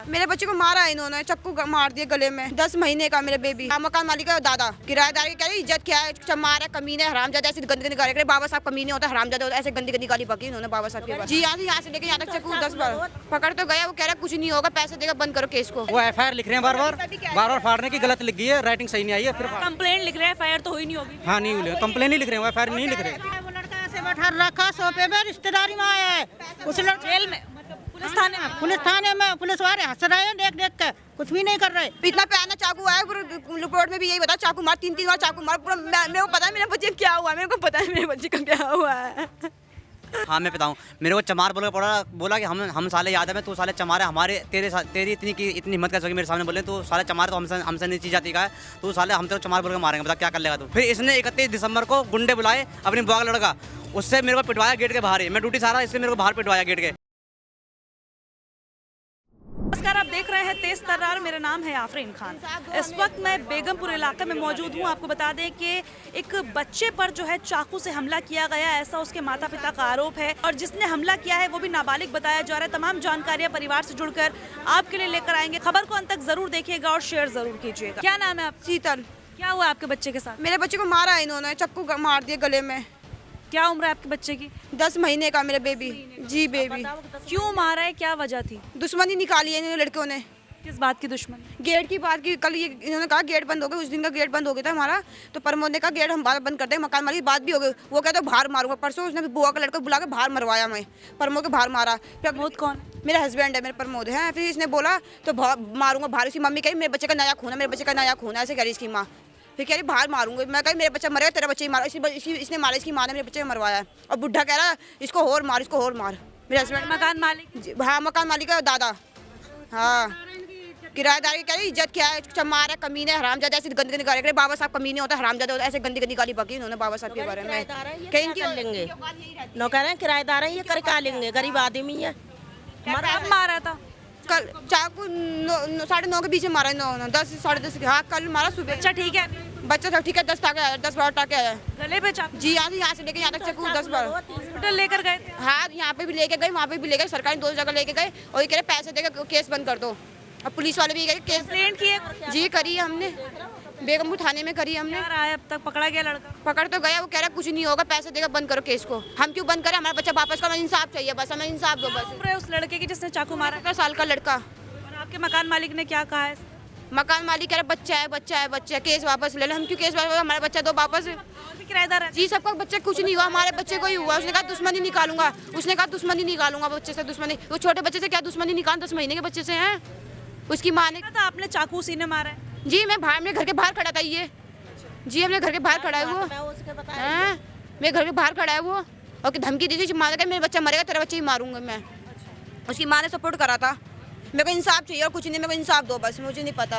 मेरे बच्चे को मारा है इन्होंने, चक्कू मार दिया गले में। 10 महीने का मेरे बेबी। मकान मालिक का दादा किराएदार की कह रही इज्जत क्या है, चमार है, कमीने, हरामजादा, ऐसी गंदी गाली करे। बाबा साहब कमीने होता है, हरामजादा होता है, ऐसे गंदी गाली बकी इन्होंने बाबा साहब के पास। जी यहाँ से लेके यहाँ तक चक्कू 10 बार पकड़ तो गया। वो कह रहा कुछ नहीं होगा, पैसे देगा, बंद करो केस को। वो एफआईआर लिख रहे हैं, बार-बार फाड़ने की गलत लिख गई है, राइटिंग सही नहीं आई है। फिर कंप्लेंट लिख रहे हैं, एफआईआर तो हुई नहीं होगी। हाँ नहीं हुई, कंप्लेन नहीं लिख रहे हैं, एफआईआर नहीं लिख रहे। वो लड़का ऐसे बैठा रखा सोफे पे, रिश्तेदारी में आया है। उस जेल में पुलिस थाने में पुलिस वाले हंस रहे हैं देख के, कुछ भी नहीं कर रहे। इतना प्यारा चाकू आया, रिपोर्ट में भी यही बता, चाकू मार, 3 बार चाकू मार। पूरा मेरे को पता है मेरे बच्चे क्या हुआ, मेरे को पता है मेरे बच्चे का क्या हुआ है। हाँ मैं बताऊँ, मेरे को चमार बोला कि हम साले याद है, तू साले चमार है हमारे, तेरी इतनी हिम्मत कर सके मेरे सामने बोले, तो साले चमार तो हमसे नहीं चीज जाती का है, तू साले हम तेरे चमार बोल के मारेंगे, बता क्या कर लेगा तू। फिर इसने 31 दिसंबर को गुंडे बुलाए, अपनी बुआ का लड़का, उससे मेरे को पिटवाया गेट के बाहर ही। मैं ड्यूटी सारा इसलिए मेरे को बाहर पिटवाया गेट के। नमस्कार, आप देख रहे हैं तेज तर्रार। मेरा नाम है आफरीन खान। इस वक्त मैं बेगमपुर इलाके में मौजूद हूँ। आपको बता दें कि एक बच्चे पर जो है चाकू से हमला किया गया, ऐसा उसके माता पिता का आरोप है, और जिसने हमला किया है वो भी नाबालिग बताया जा रहा है। तमाम जानकारियां परिवार से जुड़कर आपके लिए लेकर आएंगे। खबर को अंत तक जरूर देखिएगा और शेयर जरूर कीजिएगा। क्या नाम है आप? शीतल। क्या हुआ आपके बच्चे के साथ? मेरे बच्चे को मारा है इन्होंने, चक्कू मार दिया गले में। क्या उम्र है आपके बच्चे की? 10 महीने का मेरे बेबी। जी बेबी। क्यों मारा है, क्या वजह थी? दुश्मनी निकाली है इन लड़कियों ने। किस बात की दुश्मनी? गेट की बात की। कल ये इन्होंने कहा गेट बंद हो गया, उस दिन का गेट बंद हो गया था हमारा, तो प्रमोद ने कहा गेट हम बाहर बंद कर देंगे। मकान मालिक बात भी हो गई, वो कहते बाहर मारूंगा। परसों उसने बुआ का लड़का बुला के बाहर मरवाया, मैं प्रमोद को बाहर मारा। प्रमोद कौन? मेरा हस्बैंड है, मेरे प्रमोद है। फिर इसने बोला तो मारूंगा बाहर। उसकी मम्मी कही मेरे बच्चे का नया खून है, मेरे बच्चे का नया खून है, ऐसे कह रही इसकी माँ। फिर कह रही बाहर मारूंगा। मैं कही मेरा बच्चा मरेगा, तेरा बच्चे ही मारा। इसने मारा, इसकी माँ ने मेरे बच्चे को मरवाया। और बुढ़ा कह रहा इसको और मार, इसको और मार। मेरे हस्बैंड मकान मालिक? हाँ मकान मालिक का दादा। हाँ किराएदार की कह रही इज्जत क्या है, चमार है, कमीने, हरामजादा, ऐसी गंदी गाली करे। बाबा साहब कमीने होता है, हरामजादा होता है, ऐसे गंदी गाली बकी इन्होंने बाबा साहब के बारे में। कहीं कर लेंगे नौकर है, किराएदार है, ये कर का लेंगे, गरीब आदमी है। मारा था कल चाकू 9:30 के बीच में मारा। 10 साढ़े 10। हाँ कल मारा सुबह। अच्छा ठीक है, बच्चा था ठीक है, 10 टाके आया, 10 बार टाके आया। गले पे चाकू? जी यहाँ से लेके यहाँ तक चक्कू 10 बार। हॉस्पिटल लेकर गए थे? हाँ यहाँ पे भी लेके गए, वहाँ पे भी लेके, सरकारी 2 जगह लेके गए। और ये कह रहे पैसे देकर केस बंद कर दो। अब पुलिस वाले भी कह केस कंप्लेंट किए? जी करी है हमने, बेगमपुर थाने में करी हमने। क्या रहा है अब तक? पकड़ा गया लड़का? पकड़ तो गया, वो कह रहा कुछ नहीं होगा, पैसे देगा, बंद करो केस को। हम क्यों बंद करें, हमारा बच्चा वापस करो, इंसाफ चाहिए बस, हमें इंसाफ दो बस। उम्र है उस लड़के की जिसने चाकू मारा? 17 साल का लड़का। और आपके मकान मालिक ने क्या कहा है? मकान मालिक कह रहा बच्चा है, बच्चा है, बच्चा है, केस वापस ले लो। हम क्यों केस वापस, हमारा बच्चा दो वापस। किराएदार है? जी सबका बच्चे कुछ नहीं हुआ, हमारे बच्चे को ही हुआ। उसने कहा दुश्मनी निकालूंगा, उसने कहा दुश्मनी निकालूंगा बच्चे से। दुश्मनी वो छोटे बच्चे से क्या दुश्मनी निकाल, 10 महीने के बच्चे से है। उसकी माँ ने कहा था आपने चाकू सीने मारा है? जी मैं बाहर, मेरे घर के बाहर खड़ा था ये। जी हमने घर के बाहर खड़ा है वो, मेरे घर के बाहर खड़ा है वो। और धमकी दी थी, माँ ने कहा मेरा बच्चा मरेगा, तेरा बच्चा ही मारूंगा मैं। उसकी माँ ने सपोर्ट करा था। मेरे को इंसाफ चाहिए और कुछ नहीं, मेरे को इंसाफ दो बस, मुझे नहीं पता।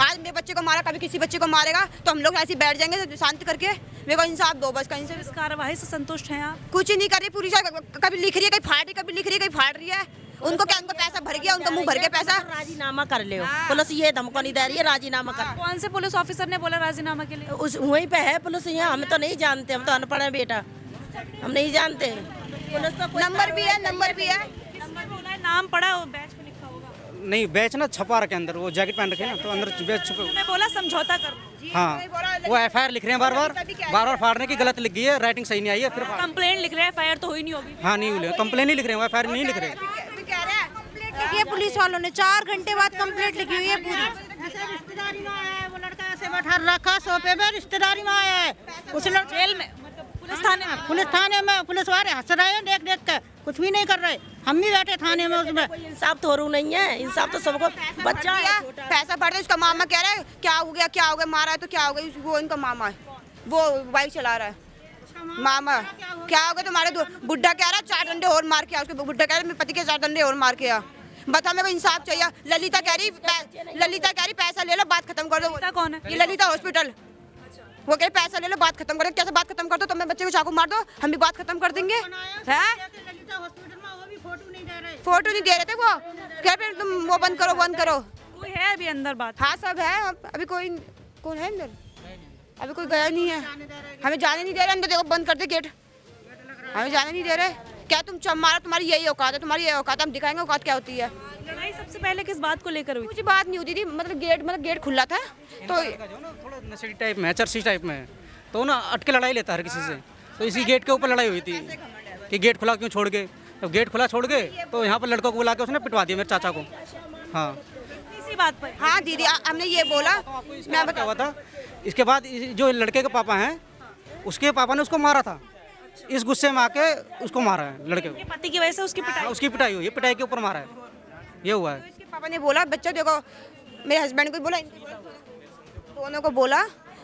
आज मेरे बच्चे को मारा, कभी किसी बच्चे को मारेगा तो हम लोग ऐसे बैठ जाएंगे शांत करके। मेरे को इंसाफ दो बस। कहीं से इस कार्रवाई से संतुष्ट हैं आप? कुछ नहीं कर रही, पूरी कभी लिख रही है, कहीं फाड़ रही, कभी लिख रही है, कहीं फाड़ रही है। उनको क्या, उनको पैसा भर गया, उनका मुंह भर के पैसा। राजीनामा कर ले, पुलिस ये धमको नहीं दे रही है, राजीनामा कर। कौन से पुलिस ऑफिसर ने बोला राजीनामा के लिए? उस वहीं पे है पुलिस, यहाँ हम तो नहीं जानते, हम तो अनपढ़ है बेटा, हम नहीं जानते। पुलिस तो नंबर भी है, नंबर भी है। नंबर बोला है, नाम पढ़ा हो, बैच पे लिखा होगा। नहीं बैच ना छपा रखे अंदर, वो जैकेट पहन रखे ना, तो अंदर बैच छुपे। उन्होंने बोला समझौता कर। हाँ वो एफआईआर लिख रहे हैं, बार-बार फाड़ने की गलत लिख गई है, राइटिंग सही नहीं आई है। फिर कंप्लेंट लिख रहे हैं, एफआईआर तो हुई नहीं होगी। हाँ नहीं हुई, कंप्लेन नहीं लिख रहे हैं, एफआईआर नहीं लिख रहे। लिखी है पुलिस वालों ने, 4 घंटे बाद कंप्लेंट लिखी हुई है पूरी। रिश्तेदारी में आया है, वो लड़का ऐसे बैठा रखा सोफे पे, रिश्तेदारी में आया है। उस जेल में पुलिस थाने में? पुलिस थाने में, पुलिस वाले हंस रहे हैं देख के, कुछ भी नहीं कर रहे। हम भी बैठे थाने में, उसमें इंसाफ थोड़ू नहीं है, इंसाफ तो सबको। बच्चा है, पैसा भर दे। उसका मामा कह रहा है क्या हो गया, क्या हो गया, मारा है तो क्या हो गया। वो इनका मामा है, वो बाइक चला रहा है। मामा क्या हो गया तुम्हारे, बुढ़ा कह रहा है 4 डंडे और मार के आ। उसके बुढ़ा कह रहा है मेरे पति के 4 डंडे और मार के आ। बता मेरे को इंसाफ चाहिए। ललिता कह रही पैसा ले लो, बात खत्म कर दो। कौन है? ये ललिता हॉस्पिटल। वो कह पैसा ले लो, बात खत्म करो। कैसे बात खत्म कर दो, तुम बच्चे को चाकू मार दो, हम भी बात खत्म कर देंगे। फोटो नहीं दे रहे थे वो, कह रहे तुम वो बंद करो, बंद करो। कोई है अभी अंदर बात? हाँ सब है, अभी कोई कौन है अंदर, अभी कोई गया नहीं है। हमें जाने नहीं दे रहे अंदर, देखो बंद कर दे गेट, हमें जाने नहीं दे रहे। क्या तुम मारो, तुम्हारी यही औकात है, तुम्हारी यही औकात है, हम दिखाएंगे औकात क्या होती है। लड़ाई सबसे पहले किस बात को लेकर हुई? कुछ बात नहीं हुई थी, मतलब गेट खुला था तो जो ना थोड़ा नशेड़ी टाइप में है, चर्सी टाइप में है, तो ना अटके लड़ाई लेता है हर किसी से। तो इसी गेट के ऊपर लड़ाई हुई थी कि गेट खुला क्यों छोड़ के। तो गेट खुला छोड़ के तो यहाँ पर लड़कों को बुला के उसने पिटवा दिया मेरे चाचा को। हाँ, इसी बात पर हाँ दीदी हमने ये बोला। मैं क्या हुआ था, इसके बाद जो लड़के के पापा हैं उसके पापा ने उसको मारा था। इस गुस्से में आके उसको मारा है लड़के को। ये पति की वजह से उसकी पिटाई। उसकी पिटाई हुई है, पिटाई के ऊपर मारा है, ये हुआ है। इसके पापा ने बोला बच्चा देखो, मेरे हस्बैंड को बोला, दोनों को बोला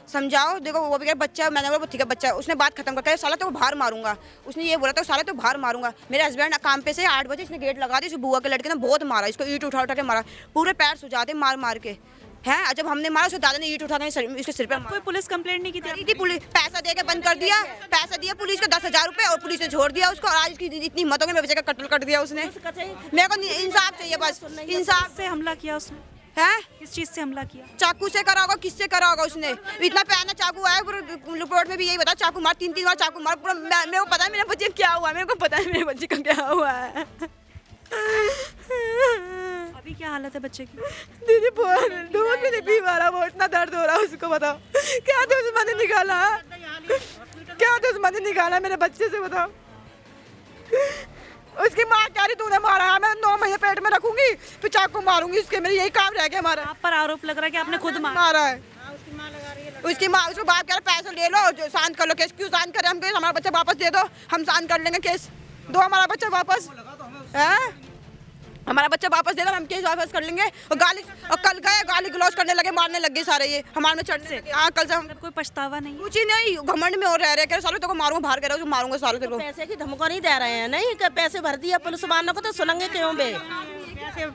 समझाओ, देखो वो भी कह बच्चा, मैंने बोला ठीक है बच्चा, उसने बात खत्म करके साला तो बाहर मारूंगा, उसने ये बोला तो साला तो बाहर मारूंगा। मेरे हस्बैंड काम पे से 8 बजे इसने गेट लगा दी, इस बुआ के लड़के ने बहुत मारा, इसको ईंट उठा उठा के मारा, पूरे पैर सुझाते मार मार के हैं। जब हमने मारा उसके दादा ने ईंट उठा के इसके सिर पे कोई पुलिस कंप्लेंट नहीं की थी? पुलिस पैसा दे के बंद कर दिया, पैसा दिया पुलिस को 10,000 रुपए और पुलिस ने छोड़ दिया उसको। आज इसकी इतनी हिम्मत हो गई, मेरे बच्चे का कत्ल कर दिया उसने। मेरे को इंसाफ चाहिए, बस इंसाफ से हमला किया उसने? है किस चीज से हमला किया? चाकू से करा होगा, किससे करा होगा उसने? इतना पैना चाकू आया, रिपोर्ट में भी यही बता, चाकू मार 3 बार चाकू मार पूरा। मेरे को पता है मेरे बच्चे क्या हुआ, मेरे को पता है मेरे बच्चे का क्या हुआ है। अभी क्या हालत है बच्चे की? दीदी दूध भी नहीं पी पा रहा, वो इतना दर्द हो रहा है उसको। बताओ क्या दुश्मनी निकाला, क्या दुश्मनी निकाला मेरे बच्चे से, बताओ। उसकी माँ कह रही तूने मारा है, मैं 9 महीने पेट में रखूंगी फिर चाकू मारूंगी उसके, मेरे यही काम रह गया हमारा। आप पर आरोप लग रहा है कि आपने खुद मारा है। उसकी माँ, उसको बाप कह रहा पैसे ले लो और शांत कर लो केस। क्यों शांत करें हम केस? हमारा बच्चा वापस दे दो, हम शांत कर लेंगे केस। दो हमारा बच्चा वापस, है हमारा बच्चा वापस दे दो, हम केस वापस कर लेंगे। और कल गए गाली गलौज करने लगे, मारने लगे सारे, ये हमारे में चढ़ने लगे। हाँ कल से हम कोई पछतावा नहीं? कुछ ही नहीं, घमंड में और रह रहे, कह रहे सालों तेरे को मारूंगा, बाहर कह रहे हो मारूंगा सालों तेरे को। पैसे की धमकी नहीं दे रहे हैं, नहीं कि पैसे भर दिया पुलिस वालों को तो सुनेंगे क्यों बे?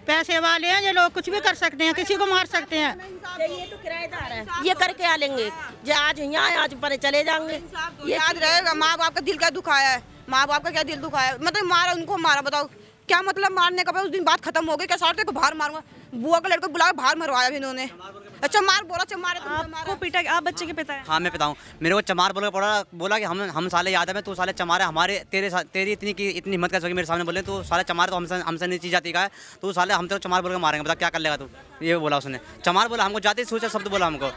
पैसे वाले हैं ये लोग, कुछ भी कर सकते हैं, किसी को मार सकते हैं। ये तो किराएदार है, ये करके आ लेंगे, जो आज यहाँ आज पर चले जाएंगे। ये याद रहेगा, माँ बाप का दिल क्या दुखाया है, माँ बाप का क्या दिल दुखाया है। मतलब मारा उनको, मारा, बताओ क्या मतलब मारने का? उस दिन बात खत्म हो गई, क्या सारे को बाहर मारूंगा? बुआ का लड़का बुला बाहर मरवाया भी इन्होंने। अच्छा मार बोला, अच्छा मारे आपको पिटा? आप बच्चे के पिता हैं? हाँ मैं पिता हूँ। मेरे को चमार बोला कि हम साले याद है, तू साले चमार है, हमारे तेरी इतनी हिम्मत कैसे मेरे सामने बोले तू साले चमार, तो हमसे नीची जाति का है, तू साले हम तेरे चमार बोल के मारेंगे, बता क्या कर लेगा तू? ये बोला उसने, चमार बोला हमको, जाति सोचा शब्द बोला हमको।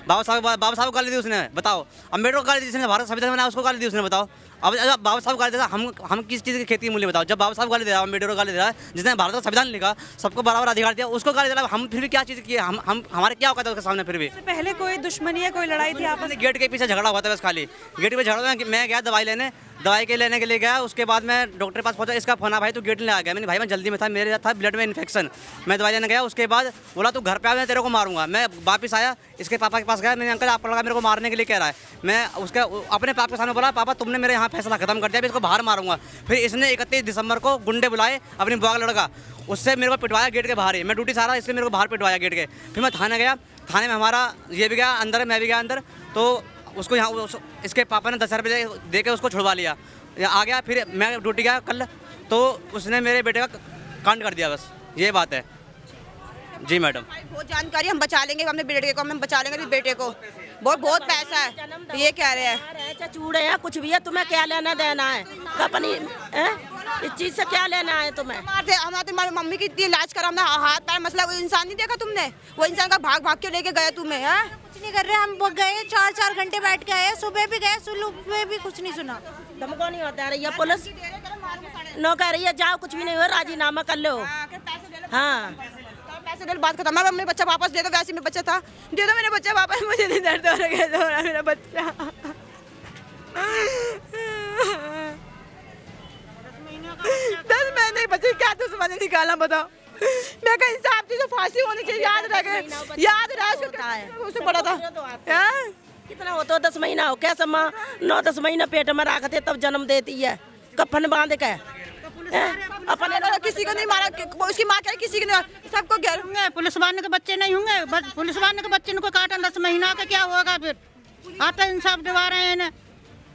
बाबा साहब को गाली दी उसने, बताओ। अम्बेडकर को गाली दी जिसने भारत संविधान बनाया, उसको गाली दी उसने, बताओ। अब बाबा साहब गाली देता, हम किस चीज़ की खेती मूल्य बताओ? जब बाबा साहब गाली दे रहा है, अम्बेडकर को गाली दे रहा है, जिसने भारत का संविधान लिखा, सबको बराबर अधिकार दिया, उसको गाली दे रहा है, हम फिर भी क्या चीज़ की? हम हमारे क्या औकात है उसके सामने? फिर भी पहले कोई दुश्मनी है, कोई लड़ाई थी आपस में? गेट के पीछे झगड़ा हुआ था बस, खाली गेट पे झगड़ा हुआ। मैं गया दवाई लेने के लिए गया, उसके बाद मैं डॉक्टर के पास पहुंचा, इसका फोन आ भाई तू गेट लेने आ गया। मैंने भाई मैं जल्दी में था, मेरे था ब्लड में इन्फेक्शन, मैं दवाई लेने गया। उसके बाद बोला तू घर पे आ, मैं तेरे को मारूंगा। मैं वापस आया, इसके पापा के पास गया, मैंने अंकल आपका लड़का मेरे को मारने के लिए कह रहा है। मैं उसके अपने पापा के सामने बोला पापा तुमने मेरे यहाँ फैसला खत्म कर दिया, इसको बाहर मारूंगा। फिर इसने 31 दिसंबर को गुंडे बुलाए, अपनी बुआ का लड़का, उससे मेरे को पिटवाया गेट के बाहर ही। मैं ड्यूटी से आ रहा, इसलिए मेरे को बाहर पिटवाया गेट के। फिर मैं थाने गया, थाने में हमारा ये भी गया अंदर, मैं भी गया अंदर, तो उसको यहाँ इसके पापा ने 10,000 रुपये दे के उसको छुड़वा लिया, आ गया। फिर मैं ड्यूटी गया कल, तो उसने मेरे बेटे का कांड कर दिया, बस ये बात है। जी मैडम, बहुत जानकारी, हम बचा लेंगे अपने बेटे को, हम बचा लेंगे बेटे को, बहुत पैसा है, तो ये कह रहे हैं। चूड़े हैं कुछ भी है, तुम्हें क्या लेना देना है? अपनी इस चीज से क्या लेना है तुम्हें? हमारे मम्मी की इतनी इलाज करा, हमने हाथ पैर मसला, वो इंसान नहीं देखा तुमने? वो इंसान का भाग के लेके गए तुम्हें, है कुछ नहीं कर रहे, हम गए 4-4 घंटे बैठ के आए, सुबह भी गए, सुबह में भी कुछ नहीं सुना। धमको नहीं होता है, ये पुलिस नो कह रही है जाओ, कुछ भी नहीं हुआ, राजीनामा कर लो। हाँ पैसे दे, बात खत्म। मेरा बच्चा वापस दे दो, वैसे मेरा बच्चा था, दे दो मेरा बच्चा वापस, मुझे नहीं दर्द हो रहा मेरा बच्चा। 10 महीने बच्चे क्या दुश्मनी निकाला, बताओ। मैं कहीं इंसाफ थी तो फांसी होनी चाहिए, याद रखे, याद रहा उससे बड़ा था। कितना हो तो 10 महीना हो, कैसे माँ 9-10 महीना पेट में रखते तब जन्म देती है, कफन बांध के। अपने किसी को नहीं मारा, उसकी माँ कह किसी को नहीं, सबको घेर होंगे पुलिस वाले के बच्चे नहीं होंगे, बस पुलिस वाले के बच्चे को काटा 10 महीना का क्या होगा? फिर आता इंसाफ दिवा रहे हैं इन्हें,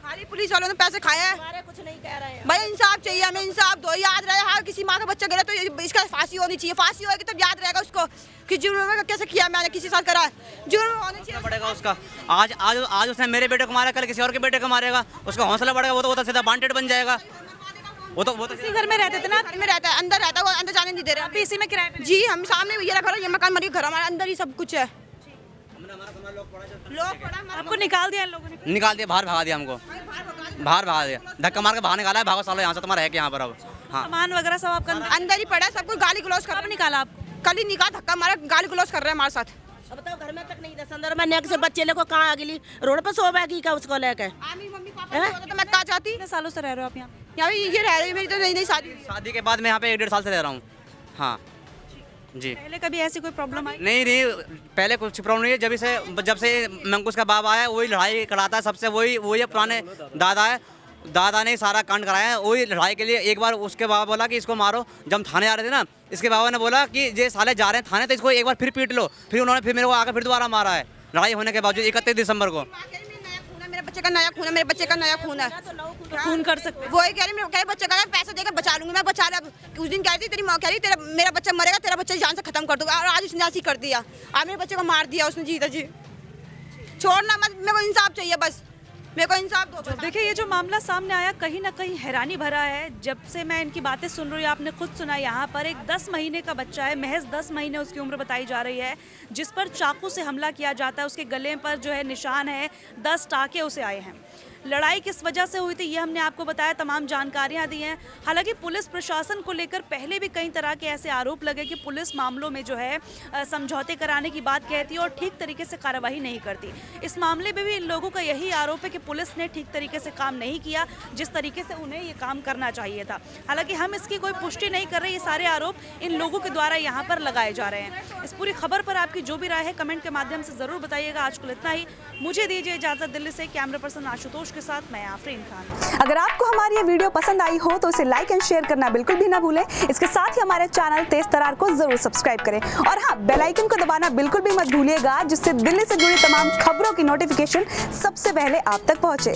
खाली पुलिस वालों ने पैसे खाया है। हमारे कुछ नहीं कह रहे हैं भाई इंसाफ चाहिए हमें, इंसाफ दो। याद रहे हर किसी माँ का बच्चा गिरा तो इसका फांसी होनी चाहिए, फांसी होगी तब याद रहेगा उसको कि जुर्म कैसे किया मैंने, किसी साथ करा है, जुर्म होना चाहिए बढ़ेगा उसका। आज उसने मेरे बेटे को मारा, कल किसी और के बेटे को मारेगा, उसका हौसला बढ़ेगा, वो तो सीधा वांटेड बन जाएगा। वो तो इसी घर में रहते थे ना? घर में रहता है, अंदर रहता है, वो अंदर जाने नहीं दे रहे। अभी इसी में किराए पे? जी हम सामने ये रखा ये मकान मरी घर हमारे अंदर ही सब कुछ है। लोग पड़ा आपको निकाल दिया इन लोगों ने? निकाल दिया, बाहर भगा दिया हमको, बाहर भगा दिया, धक्का मार के बाहर निकाला है, भागो सालो यहाँ से, तुम्हारा है क्या यहाँ पर अब। हाँ सामान वगैरह सब आपका अंदर ही पड़ा है, सब कुछ गाली गलौज कर। कब निकाला आपको? कल ही निकाल, धक्का मारा, गाली गलौज कर रहे हैं हमारे साथ। अब बताओ घर में तक नहीं दस अंदर में नेक से बच्चे ले को कहाँ अगली रोड पे सो बैगी का उसको लेके। मम्मी पापा नहीं होता तो मैं कहाँ जाती। कितने सालों से रह रहे हो आप यहाँ? यहाँ पे ये रह रही है, मेरी तो नई शादी। शादी के बाद मैं यहाँ पे 1-1.5 साल से रह रहा हूँ। हाँ जी। पहले कभी ऐसी कोई प्रॉब्लम आई? नहीं, पहले कुछ प्रॉब्लम नहीं है। जब से मंकुश का बाप आया वही लड़ाई कराता है सबसे, वही पुराने दादा ने सारा कांड कराया है। वही लड़ाई के लिए एक बार उसके बाबा बोला कि इसको मारो। जब हम थाने जा रहे थे ना, इसके बाबा ने बोला कि ये साले जा रहे हैं थाने तो इसको एक बार फिर पीट लो। फिर उन्होंने फिर मेरे को आकर फिर दोबारा मारा है लड़ाई होने के बावजूद 31 दिसंबर को। मेरे बच्चे का नया खून है, मेरे बच्चे का नया खून है। तो खून कर सकते हैं। वो ही कह रही, मेरे बच्चे का पैसा देकर बचा लूंगी मैं, बचा लिया। उस दिन कह रही थी तेरी माँ कह रही तेरा मेरा बच्चा मरेगा, तेरा बच्चा जान से खत्म कर दूंगा, और आज उसने ऐसी कर दिया। आज मेरे बच्चे को मार दिया उसने। जीता जी छोड़ना मत, मेरे को इंसाफ चाहिए, बस मेरे को इंसाफ दो। देखिए ये जो मामला सामने आया कहीं ना कहीं हैरानी भरा है। जब से मैं इनकी बातें सुन रही हूँ, आपने खुद सुना, यहाँ पर एक 10 महीने का बच्चा है, महज 10 महीने उसकी उम्र बताई जा रही है, जिस पर चाकू से हमला किया जाता है। उसके गले पर जो है निशान है, 10 टाके उसे आए हैं। लड़ाई किस वजह से हुई थी ये हमने आपको बताया, तमाम जानकारियां दी हैं। हालांकि पुलिस प्रशासन को लेकर पहले भी कई तरह के ऐसे आरोप लगे कि पुलिस मामलों में जो है समझौते कराने की बात कहती है और ठीक तरीके से कार्रवाई नहीं करती। इस मामले में भी इन लोगों का यही आरोप है कि पुलिस ने ठीक तरीके से काम नहीं किया जिस तरीके से उन्हें ये काम करना चाहिए था। हालांकि हम इसकी कोई पुष्टि नहीं कर रहे, ये सारे आरोप इन लोगों के द्वारा यहाँ पर लगाए जा रहे हैं। इस पूरी खबर पर आपकी जो भी राय है कमेंट के माध्यम से ज़रूर बताइएगा। आज को इतना ही, मुझे दीजिए इजाज़त। दिल्ली से कैमरा पर्सन आशुतोष के साथ मैं आफरीन खान। अगर आपको हमारी ये वीडियो पसंद आई हो तो इसे लाइक एंड शेयर करना बिल्कुल भी ना भूलें। इसके साथ ही हमारे चैनल तेज तरार को जरूर सब्सक्राइब करें और हाँ, बेल आइकन को दबाना बिल्कुल भी मत भूलिएगा, जिससे दिल्ली से जुड़ी तमाम खबरों की नोटिफिकेशन सबसे पहले आप तक पहुंचे।